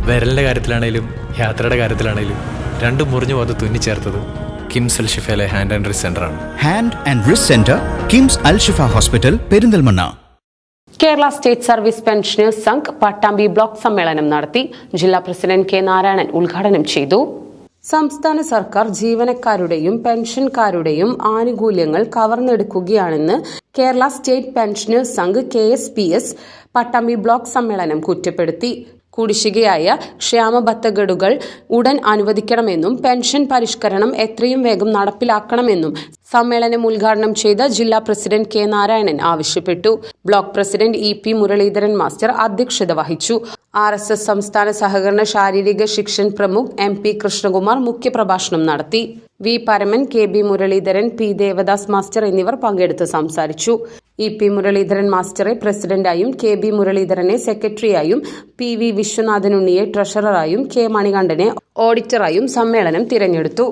വിരലിൻ്റെ കാര്യത്തിലാണേലും യാത്രയുടെ കാര്യത്തിലാണേലും രണ്ടും മുറിഞ്ഞു പോകാതെ തുന്നിച്ചേർത്തത് കിംസ് അൽ ഷിഫയിലെ ഹാൻഡ് ആൻഡ് റിസ്റ്റ് സെൻ്ററാണ്. Hand and wrist centre, KIMS Al Shifa hospital, Perinthalmanna. Kerala state service pensioners Sangh Pattambi block സമ്മേളനം നടത്തി. ജില്ലാ പ്രസിഡന്റ് കെ നാരായണൻ ഉദ്ഘാടനം ചെയ്തു. സംസ്ഥാന സർക്കാർ ജീവനക്കാരുടെയും പെൻഷൻകാരുടെയും ആനുകൂല്യങ്ങൾ കവർന്നെടുക്കുകയാണെന്ന് Kerala state pensioners Sangh KSPS Pattambi block സമ്മേളനം കുറ്റപ്പെടുത്തി. കുടിശ്ശികയായ ക്ഷേമബത്തഗഡുകൾ ഉടൻ അനുവദിക്കണമെന്നും പെൻഷൻ പരിഷ്കരണം എത്രയും വേഗം നടപ്പിലാക്കണമെന്നും സമ്മേളനം ഉദ്ഘാടനം ചെയ്ത ജില്ലാ പ്രസിഡന്റ് കെ നാരായണൻ ആവശ്യപ്പെട്ടു. Block president EP Muraleedharan master അധ്യക്ഷത വഹിച്ചു. RSS സംസ്ഥാന സഹകരണ ശാരീരിക ശിക്ഷൺ പ്രമുഖ് MP കൃഷ്ണകുമാർ മുഖ്യപ്രഭാഷണം നടത്തി. V Paraman, KB Muraleedharan, P Devadas master എന്നിവർ പങ്കെടുത്ത് സംസാരിച്ചു. EP മുരളീധരൻ മാസ്റ്ററെ പ്രസിഡന്റായും KB മുരളീധരനെ സെക്രട്ടറിയായും PV വിശ്വനാഥൻ ഉണ്ണിയെ ട്രഷററായും K മണികണ്ഠനെ ഓഡിറ്ററായും സമ്മേളനം തിരഞ്ഞെടുത്തു.